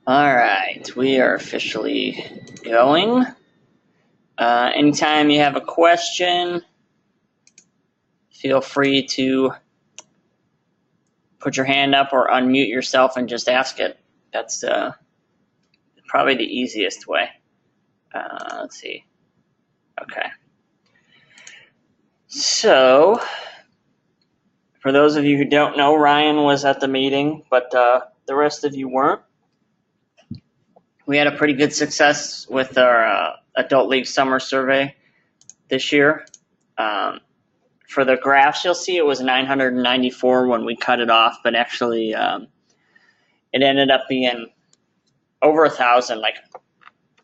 All right, we are officially going. Anytime you have a question, feel free to put your hand up or unmute yourself and just ask it. That's probably the easiest way. Let's see. Okay. So, for those of you who don't know, Ryan was at the meeting, but the rest of you weren't. We had a pretty good success with our Adult League Summer Survey this year. For the graphs, you'll see it was 994 when we cut it off, but actually it ended up being over 1,000, like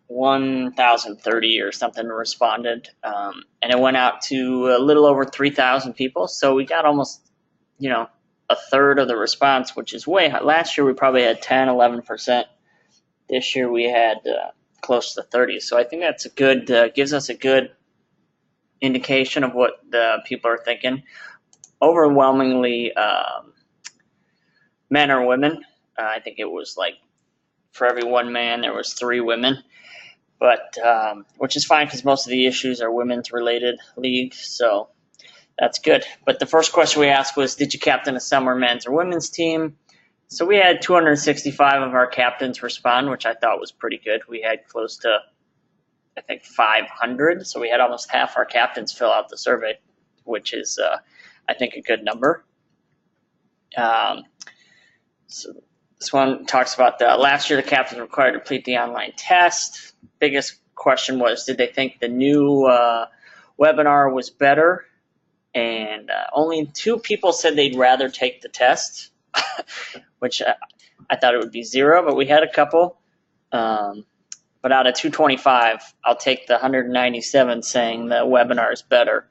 1,030 or something responded. And it went out to a little over 3,000 people. So we got almost, a third of the response, which is way high. Last year we probably had 10, 11%. This year we had close to 30. So I think that's a good, gives us a good indication of what the people are thinking. Overwhelmingly men or women. I think it was like for every one man there was 3 women, but which is fine because most of the issues are women's related league, so that's good. But the first question we asked was, did you captain a summer men's or women's team? So we had 265 of our captains respond, which I thought was pretty good. We had close to, I think, 500, so we had almost half our captains fill out the survey, which is, I think, a good number. So this one talks about the last year the captains were required to complete the online test. Biggest question was, did they think the new webinar was better? And only 2 people said they'd rather take the test, which I thought it would be 0, but we had a couple. But out of 225, I'll take the 197 saying the webinar is better.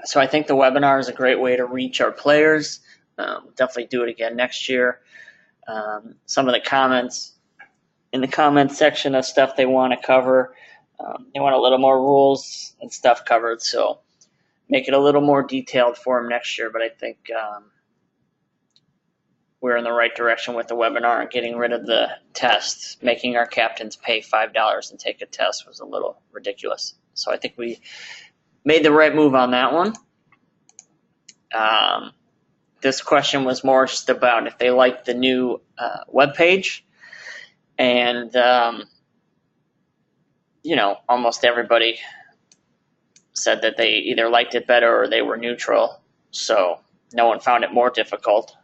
So I think the webinar is a great way to reach our players. Definitely do it again next year. Some of the comments in the comments section of stuff they want to cover. They want a little more rules and stuff covered, so make it a little more detailed for them next year. But I think we're in the right direction with the webinar and getting rid of the test. Making our captains pay $5 and take a test was a little ridiculous. So I think we made the right move on that one. This question was more just about if they liked the new webpage. And, almost everybody said that they either liked it better or they were neutral. So no one found it more difficult.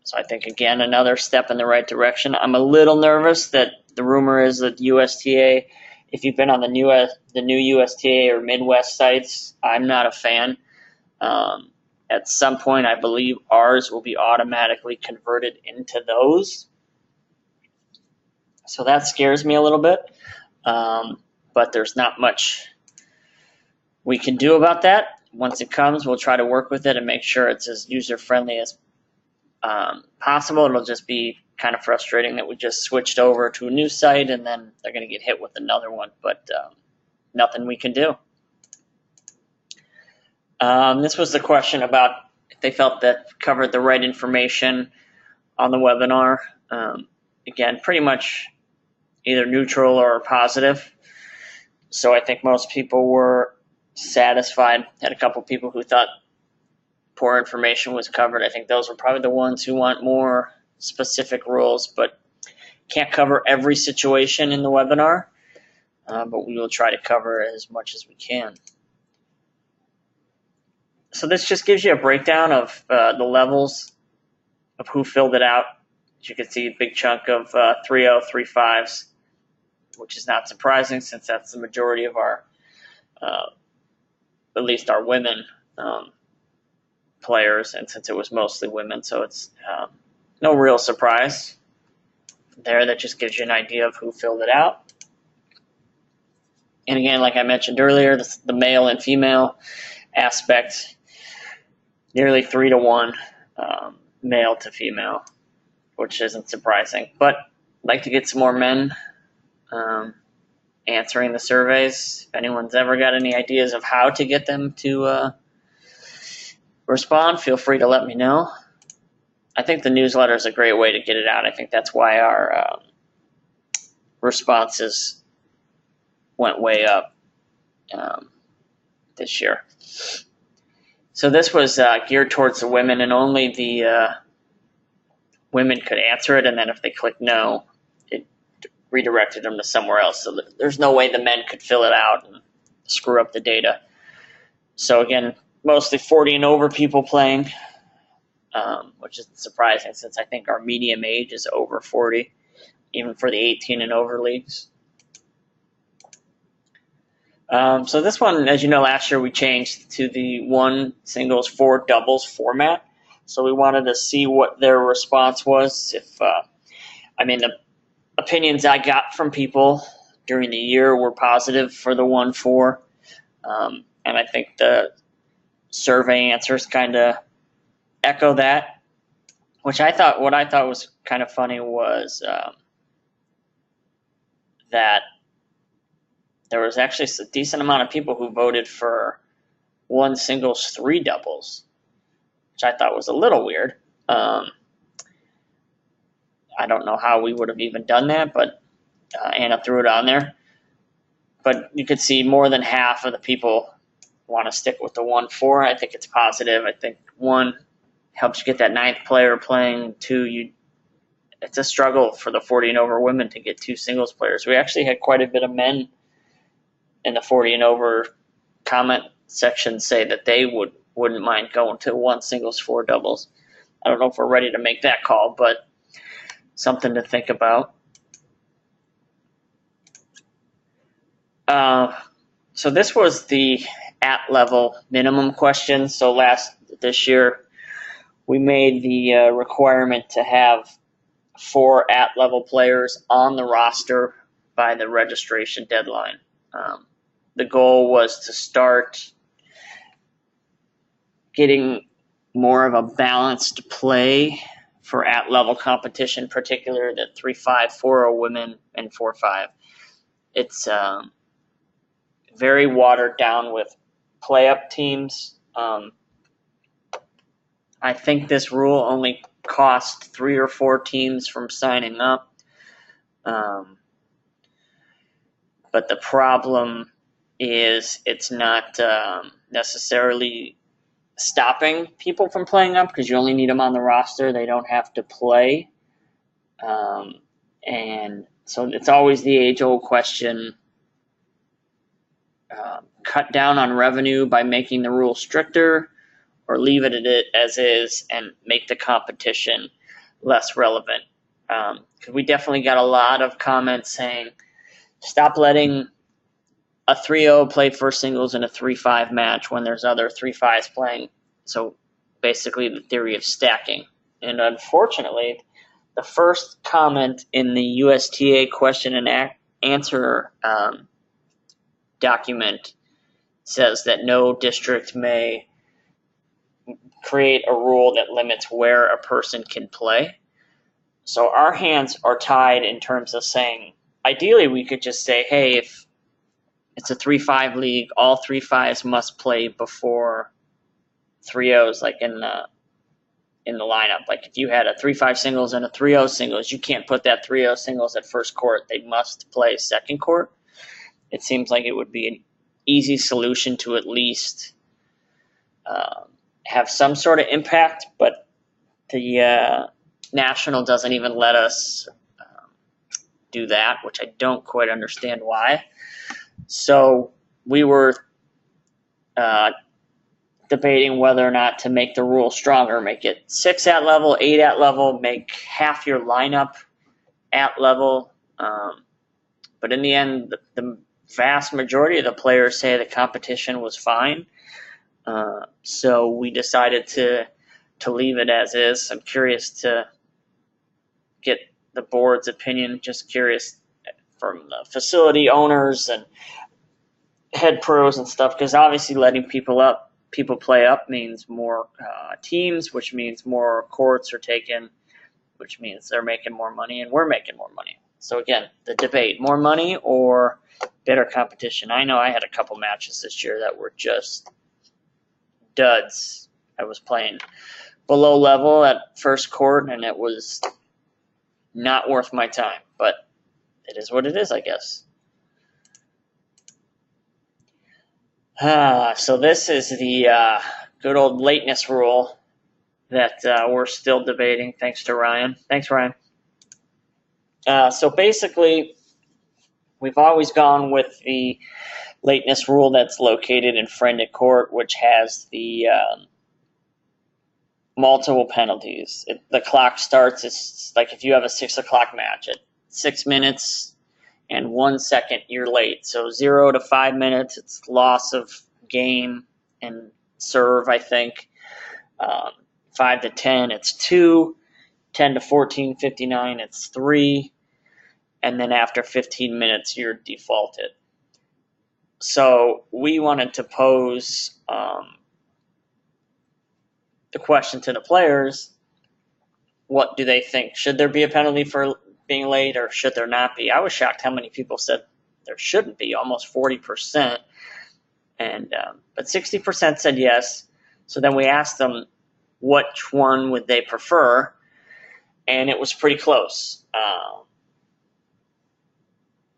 So I think, again, another step in the right direction. I'm a little nervous that the rumor is that USTA, if you've been on the new USTA or Midwest sites, I'm not a fan. At some point, I believe ours will be automatically converted into those. So that scares me a little bit. But there's not much we can do about that. Once it comes, we'll try to work with it and make sure it's as user-friendly as possible. It'll just be kind of frustrating that we just switched over to a new site and then they're going to get hit with another one, but nothing we can do. This was the question about if they felt that covered the right information on the webinar. Again, pretty much either neutral or positive. So I think most people were satisfied. Had a couple people who thought poor information was covered. I think those were probably the ones who want more specific rules, but can't cover every situation in the webinar, but we will try to cover as much as we can. So this just gives you a breakdown of the levels of who filled it out. As you can see, a big chunk of 3.0, 3.5s, which is not surprising since that's the majority of our, at least our women players, and since it was mostly women, so it's no real surprise there. That just gives you an idea of who filled it out. And again, like I mentioned earlier, the male and female aspect, nearly 3 to 1 male to female, which isn't surprising. But I'd like to get some more men answering the surveys. If anyone's ever got any ideas of how to get them to respond, feel free to let me know. I think the newsletter is a great way to get it out. I think that's why our responses went way up this year. So this was geared towards the women, and only the women could answer it, and then if they clicked no, it redirected them to somewhere else. So there's no way the men could fill it out and screw up the data. So again, mostly 40 and over people playing, which is surprising since I think our median age is over 40, even for the 18 and over leagues. So this one, as you know, last year we changed to the 1 singles 4 doubles format. So we wanted to see what their response was. The opinions I got from people during the year were positive for the 1-4. And I think the survey answers kind of echo that, what I thought was kind of funny was that there was actually a decent amount of people who voted for 1 singles 3 doubles, which I thought was a little weird. I don't know how we would have even done that, but Anna threw it on there. But you could see more than half of the people want to stick with the 1-4. I think it's positive. I think 1 helps you get that 9th player playing. 2, it's a struggle for the 40 and over women to get 2 singles players. We actually had quite a bit of men in the 40 and over comment section say that they wouldn't mind going to 1 singles 4 doubles. I don't know if we're ready to make that call, but something to think about. So this was the at-level minimum question. So this year, we made the requirement to have 4 at-level players on the roster by the registration deadline. The goal was to start getting more of a balanced play for at-level competition, particularly the 3-5, 4-0 women and 4-5. It's very watered down with play-up teams. I think this rule only cost 3 or 4 teams from signing up. But the problem is it's not necessarily stopping people from playing up because you only need them on the roster. They don't have to play. And so it's always the age-old question. Cut down on revenue by making the rule stricter, or leave it as is and make the competition less relevant. Because we definitely got a lot of comments saying, stop letting a 3-0 play first singles in a 3-5 match when there's other 3-5s playing. So basically the theory of stacking. And unfortunately, the first comment in the USTA question and answer document says that no district may create a rule that limits where a person can play. So our hands are tied in terms of saying, ideally we could just say, hey, if it's a 3-5 league, all 3-5s must play before 3-0s, like in the lineup. Like if you had a 3-5 singles and a 3-0 singles, you can't put that 3-0 singles at first court. They must play second court. It seems like it would be an easy solution to at least have some sort of impact, but the National doesn't even let us do that, which I don't quite understand why. So we were debating whether or not to make the rule stronger, make it 6 at level, 8 at level, make half your lineup at level. But in the end, the vast majority of the players say the competition was fine. So we decided to leave it as is. I'm curious to get the board's opinion, just curious from the facility owners and head pros and stuff, because obviously letting people play up means more teams, which means more courts are taken, which means they're making more money and we're making more money. So again, the debate, more money or better competition. I know I had a couple matches this year that were just duds. I was playing below level at first court, and it was not worth my time. But it is what it is, I guess. So this is the good old lateness rule that we're still debating, thanks to Ryan. Thanks, Ryan. So basically, we've always gone with the lateness rule that's located in friendly court, which has the multiple penalties. The clock starts, it's like if you have a 6 o'clock match at 6 minutes and 1 second, you're late. So 0 to 5 minutes, it's loss of game and serve, I think. 5 to 10, it's 2. 10 to 14, 59, it's 3. And then after 15 minutes, you're defaulted. So we wanted to pose the question to the players, what do they think? Should there be a penalty for being late, or should there not be? I was shocked how many people said there shouldn't be, almost 40%. But 60% said yes. So then we asked them which one would they prefer, and it was pretty close.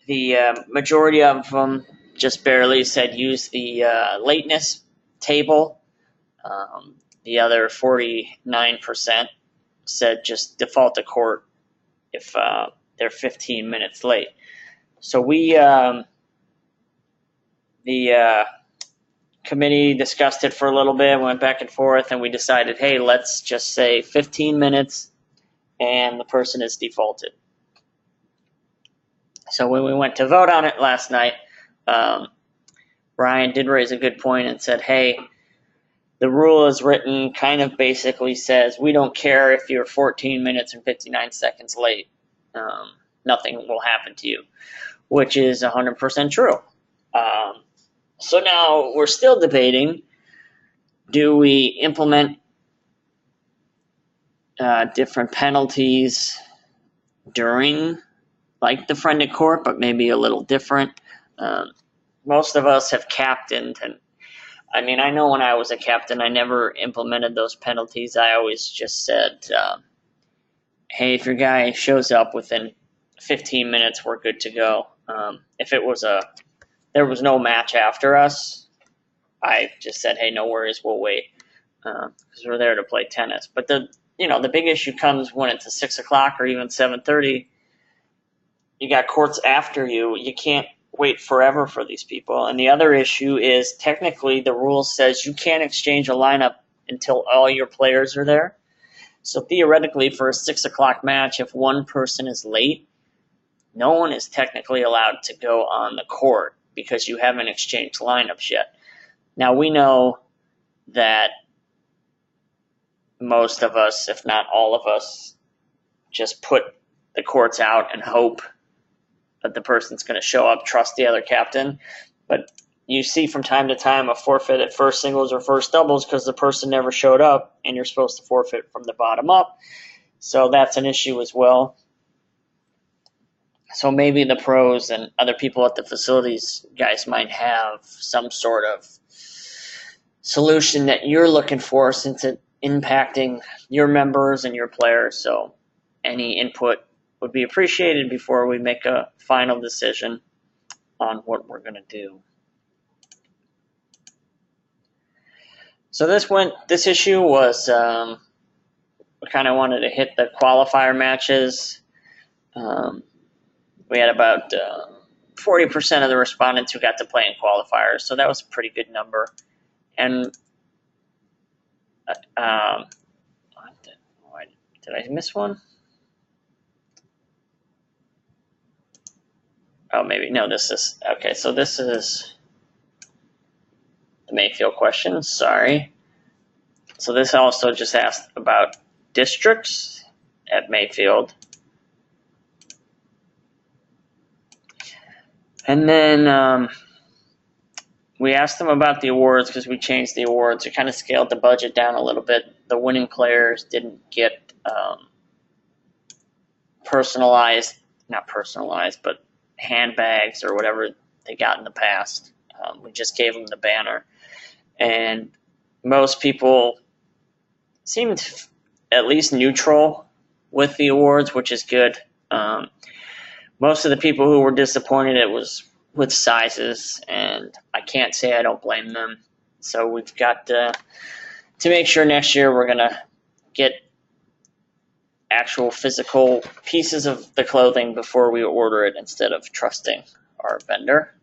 The majority of them just barely said use the lateness table. The other 49% said just default to court if they're 15 minutes late. So we, the committee discussed it for a little bit, went back and forth, and we decided, hey, let's just say 15 minutes and the person is defaulted. So when we went to vote on it last night, Ryan did raise a good point and said, hey, the rule is written kind of basically says we don't care if you're 14 minutes and 59 seconds late. Nothing will happen to you, which is 100% true. So now we're still debating, do we implement different penalties during like the friendly court, but maybe a little different? Most of us have captained, and I mean, I know when I was a captain, I never implemented those penalties. I always just said, hey, if your guy shows up within 15 minutes, we're good to go. If there was no match after us, I just said, hey, no worries, we'll wait, because we're there to play tennis. But the big issue comes when it's a 6 o'clock or even 7:30. You got courts after you. You can't wait forever for these people. And the other issue is technically the rule says you can't exchange a lineup until all your players are there. So theoretically, for a 6 o'clock match, if one person is late, no one is technically allowed to go on the court because you haven't exchanged lineups yet. Now, we know that most of us, if not all of us, just put the courts out and hope that the person's going to show up, trust the other captain. But you see from time to time a forfeit at first singles or first doubles because the person never showed up, and you're supposed to forfeit from the bottom up. So that's an issue as well. So maybe the pros and other people at the facilities guys might have some sort of solution that you're looking for, since it's impacting your members and your players. So any input would be appreciated before we make a final decision on what we're going to do. So this issue was, we kind of wanted to hit the qualifier matches. We had about 40% of the respondents who got to play in qualifiers, so that was a pretty good number. And did I miss one? Oh, maybe. No, this is, okay, so this is the Mayfield question, sorry. So this also just asked about districts at Mayfield. And then we asked them about the awards because we changed the awards. We kind of scaled the budget down a little bit. The winning players didn't get not personalized, but handbags or whatever they got in the past. We just gave them the banner. And most people seemed at least neutral with the awards, which is good. Most of the people who were disappointed, it was with sizes, and I can't say I don't blame them. So we've got to make sure next year we're going to get actual physical pieces of the clothing before we order it instead of trusting our vendor.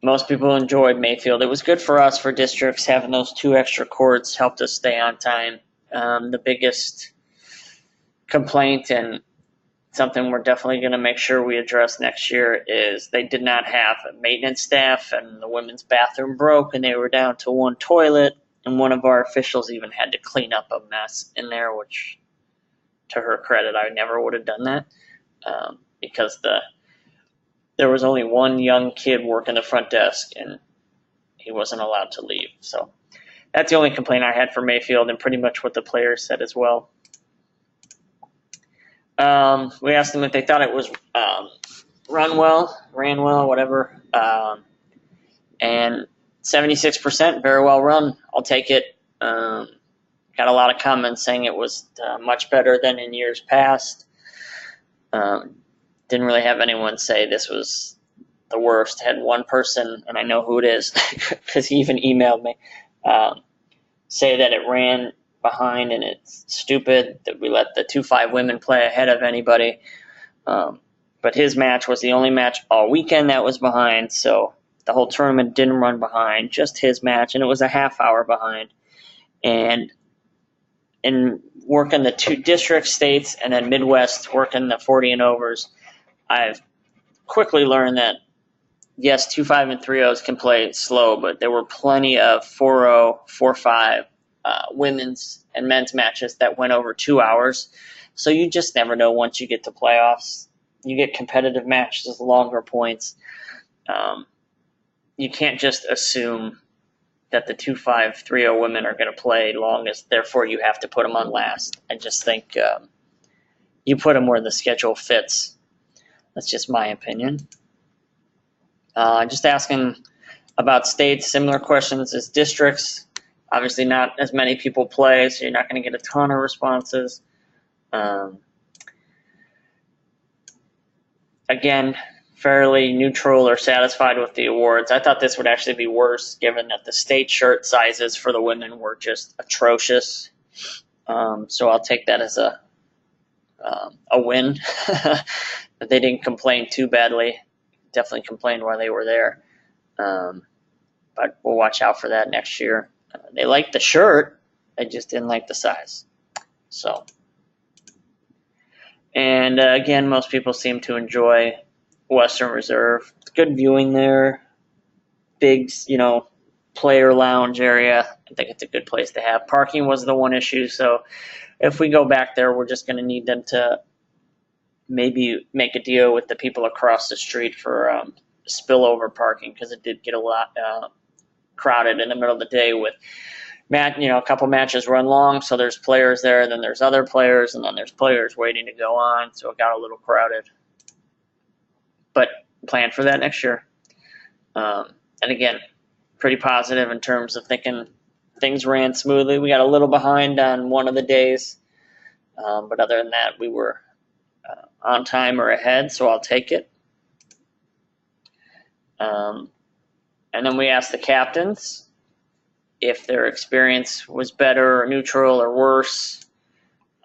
Most people enjoyed Mayfield. It was good for us for districts. Having those 2 extra courts helped us stay on time. The biggest complaint, and something we're definitely going to make sure we address next year, is they did not have a maintenance staff, and the women's bathroom broke and they were down to 1 toilet, and one of our officials even had to clean up a mess in there, which, to her credit, I never would have done that, because there was only 1 young kid working the front desk and he wasn't allowed to leave. So that's the only complaint I had for Mayfield, and pretty much what the players said as well. We asked them if they thought it was ran well, whatever. And 76%, very well run. I'll take it. Got a lot of comments saying it was much better than in years past. Didn't really have anyone say this was the worst. Had one person, and I know who it is because he even emailed me, say that it ran behind and it's stupid that we let the 2-5 women play ahead of anybody. But his match was the only match all weekend that was behind, so the whole tournament didn't run behind, just his match, and it was a half hour behind. And in working the 2 district states and then Midwest, working the 40 and overs, I've quickly learned that, yes, 2-5 and 3-0s can play slow, but there were plenty of 4-0, 4-5 women's and men's matches that went over 2 hours. So you just never know once you get to playoffs. You get competitive matches, longer points. You can't just assume that the 2-5, 3-0 women are going to play longest, therefore you have to put them on last. I just think you put them where the schedule fits. That's just my opinion. Just asking about states, similar questions as districts. Obviously not as many people play, so you're not going to get a ton of responses. Again, fairly neutral or satisfied with the awards. I thought this would actually be worse, given that the state shirt sizes for the women were just atrocious. So I'll take that as a win. That they didn't complain too badly. Definitely complained while they were there. But we'll watch out for that next year. They liked the shirt, they just didn't like the size. So, and again, most people seem to enjoy Western Reserve. It's good viewing there. Big, player lounge area. I think it's a good place to have. Parking was the one issue, so if we go back there, we're just going to need them to maybe make a deal with the people across the street for spillover parking, because it did get a lot crowded in the middle of the day with a couple matches run long, so there's players there, then there's other players, and then there's players waiting to go on, so it got a little crowded. But plan for that next year. And again, pretty positive in terms of thinking things ran smoothly. We got a little behind on one of the days, but other than that, we were on time or ahead, so I'll take it. And then we asked the captains if their experience was better or neutral or worse.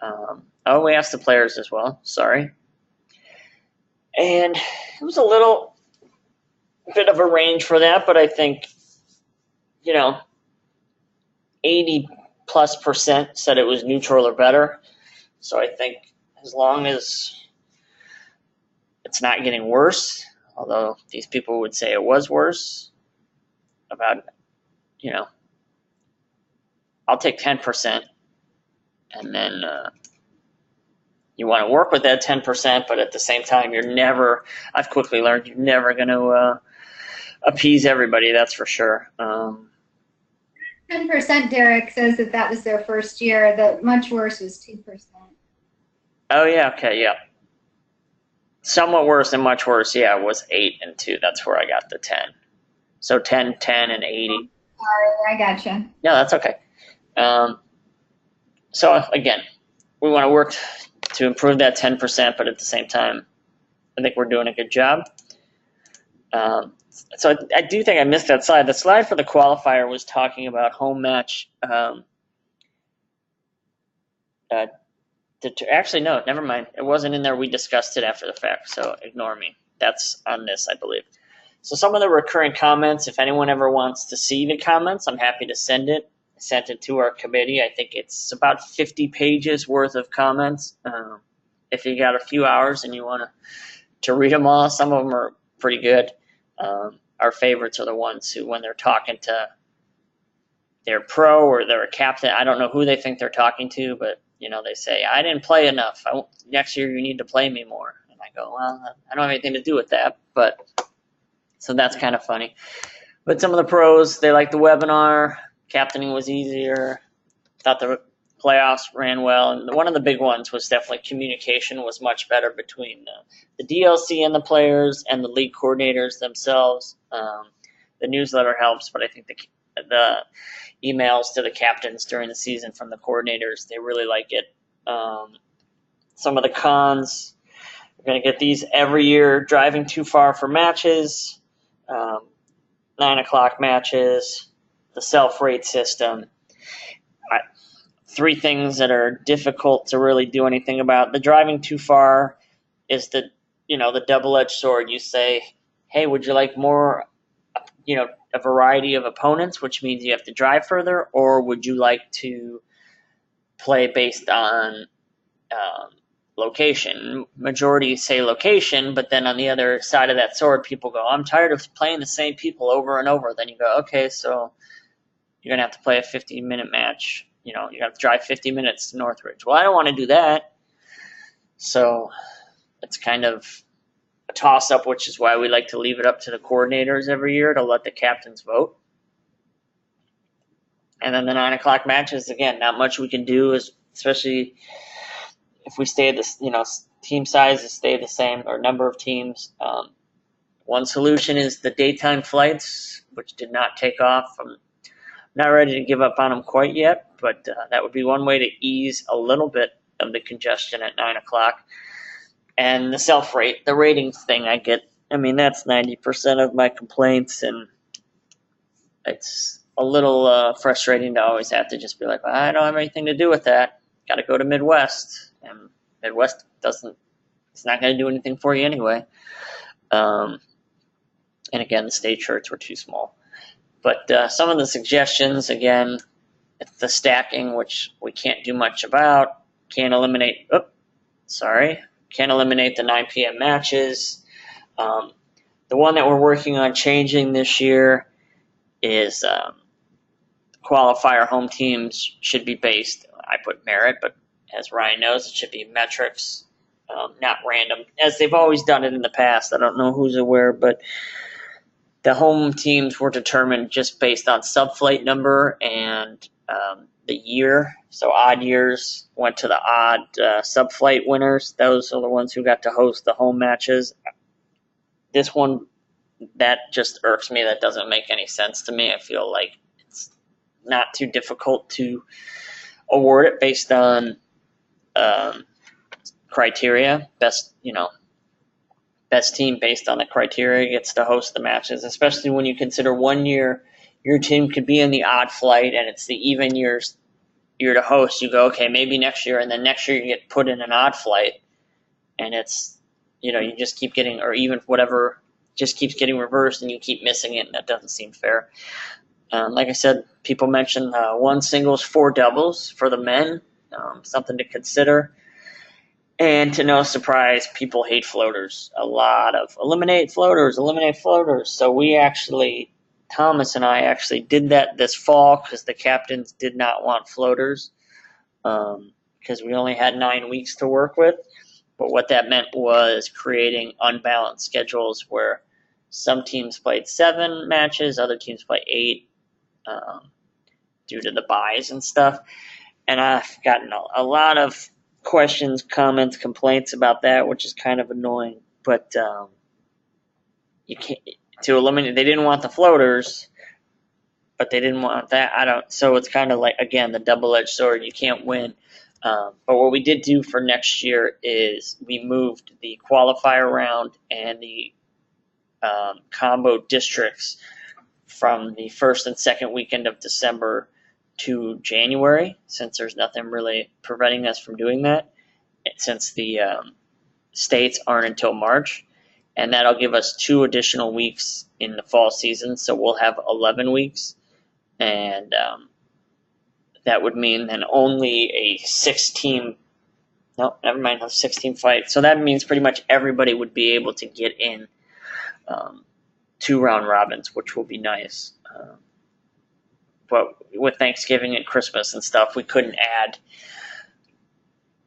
We asked the players as well, sorry. And it was a little bit of a range for that, but I think, 80+% said it was neutral or better. So I think as long as it's not getting worse, although these people would say it was worse, about, I'll take 10%, and then you want to work with that 10%, but at the same time, I've quickly learned you're never going to appease everybody, that's for sure. 10%, Derek says that was their first year. The much worse was 2%. Oh, yeah, okay, yeah. Somewhat worse and much worse, yeah, was 8 and 2. That's where I got the 10. So 10, 10, and 80. sorry, I gotcha. Yeah, that's okay. So again, we want to work to improve that 10%, but at the same time, I think we're doing a good job. So I do think I missed that slide. The slide for the qualifier was talking about home match. Actually, no, never mind. It wasn't in there. We discussed it after the fact, so ignore me. That's on this, I believe. So some of the recurring comments, if anyone ever wants to see the comments, I'm happy to send it. I sent it to our committee. I think it's about 50 pages worth of comments. If you got a few hours and you want to read them all, some of them are pretty good. Our favorites are the ones who, when they're talking to their pro or their captain, I don't know who they think they're talking to, but they say, I didn't play enough. Next year you need to play me more. And I go, well, I don't have anything to do with that. But so that's kind of funny. But some of the pros, they like the webinar. Captaining was easier. Thought the playoffs ran well. And one of the big ones was definitely communication was much better between the DLC and the players and the league coordinators themselves. The newsletter helps, but I think the emails to the captains during the season from the coordinators, they really like it. Some of the cons, we're going to get these every year, driving too far for matches, 9 o'clock matches, the self-rate system. Three things that are difficult to really do anything about. The driving too far is the double-edged sword. You say, hey, would you like more, a variety of opponents, which means you have to drive further, or would you like to play based on location? Majority say location, but then on the other side of that sword, people go, I'm tired of playing the same people over and over. Then you go, okay, so you're going to have to play a 50-minute match. You have to drive 50 minutes to Northridge. Well, I don't want to do that. So it's kind of a toss-up, which is why we like to leave it up to the coordinators every year to let the captains vote. And then the 9 o'clock matches, again, not much we can do, especially if we stay this, team sizes stay the same or number of teams. One solution is the daytime flights, which did not take off. I'm not ready to give up on them quite yet, but that would be one way to ease a little bit of the congestion at 9 o'clock. And the self-rate, the ratings thing I get, that's 90% of my complaints, and it's a little frustrating to always have to just be like, I don't have anything to do with that. Got to go to Midwest, and Midwest it's not going to do anything for you anyway. And again, the state shirts were too small. But some of the suggestions, again, it's the stacking, which we can't do much about. Can't eliminate the 9 p.m. matches. The one that we're working on changing this year is qualifier home teams should be based, I put merit, but as Ryan knows, it should be metrics, not random, as they've always done it in the past. I don't know who's aware, but the home teams were determined just based on sub-flight number and the year. So odd years went to the odd sub-flight winners. Those are the ones who got to host the home matches. This one, that just irks me. That doesn't make any sense to me. I feel like it's not too difficult to award it based on criteria. Best team based on the criteria gets to host the matches, especially when you consider 1 year your team could be in the odd flight and it's the even year to host. You go, okay, maybe next year, and then next year you get put in an odd flight, and it's, you just keep getting, or even whatever, just keeps getting reversed and you keep missing it, and that doesn't seem fair. Like I said, people mentioned 1 singles, 4 doubles for the men, something to consider. And to no surprise, people hate floaters. A lot of eliminate floaters. So Thomas and I actually did that this fall because the captains did not want floaters because we only had 9 weeks to work with. But what that meant was creating unbalanced schedules where some teams played 7 matches, other teams played 8 due to the buys and stuff. And I've gotten a lot of questions, comments, complaints about that, which is kind of annoying. But you can't to eliminate. They didn't want the floaters, but they didn't want that. So it's kind of like, again, the double-edged sword. You can't win. But what we did do for next year is we moved the qualifier round and the combo districts from the first and second weekend of December to January, since there's nothing really preventing us from doing that, since the states aren't until March. And that'll give us 2 additional weeks in the fall season, so we'll have 11 weeks. And that would mean then only a 16 fight. So that means pretty much everybody would be able to get in 2 round robins, which will be nice. But with Thanksgiving and Christmas and stuff, we couldn't add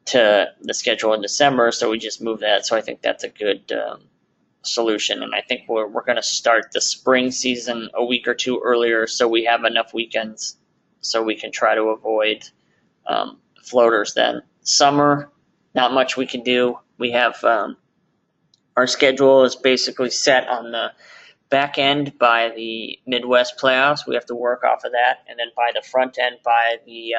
to the schedule in December, so we just moved that. So I think that's a good solution. And I think we're going to start the spring season a week or 2 earlier, so we have enough weekends so we can try to avoid floaters then. Summer, not much we can do. We have our schedule is basically set on the back end by the Midwest playoffs. We have to work off of that, and then by the front end by the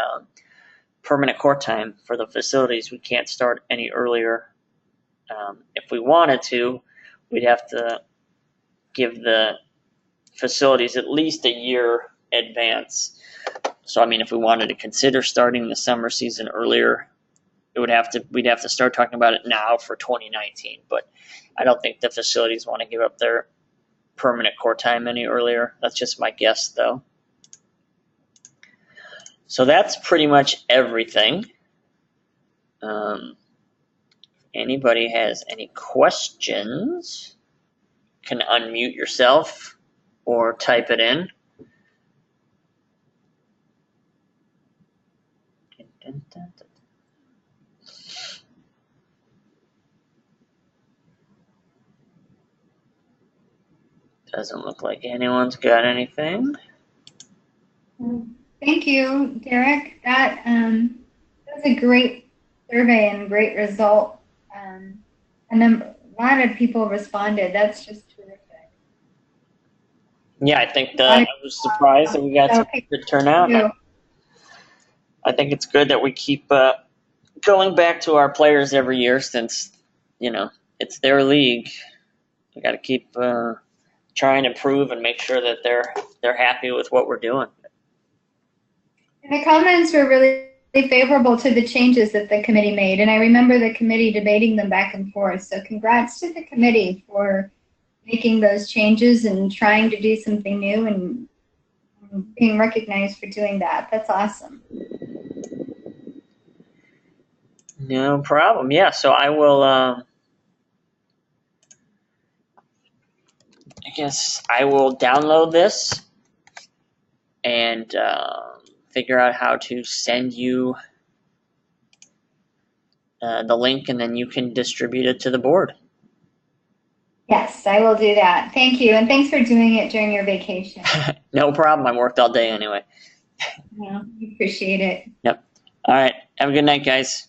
permanent court time for the facilities. We can't start any earlier. If we wanted to, we'd have to give the facilities at least a year advance. So, I mean, if we wanted to consider starting the summer season earlier, we'd have to start talking about it now for 2019. But I don't think the facilities want to give up their permanent court time any earlier. That's just my guess, though. So that's pretty much everything. Anybody has any questions, can unmute yourself or type it in. Doesn't look like anyone's got anything. Thank you, Derek. That was a great survey and great result. And then a lot of people responded. That's just terrific. Yeah, I think I was surprised that we got some good turnout. I think it's good that we keep going back to our players every year, since, you know, it's their league. We got to keep trying to improve and make sure that they're happy with what we're doing. And the comments were really favorable to the changes that the committee made, and I remember the committee debating them back and forth. So congrats to the committee for making those changes and trying to do something new and being recognized for doing that. That's awesome. No problem. Yeah, so I will, I guess I will download this and figure out how to send you the link, and then you can distribute it to the board. Yes, I will do that. Thank you, and thanks for doing it during your vacation. No problem. I worked all day anyway. Yeah, we appreciate it. Yep. All right. Have a good night, guys.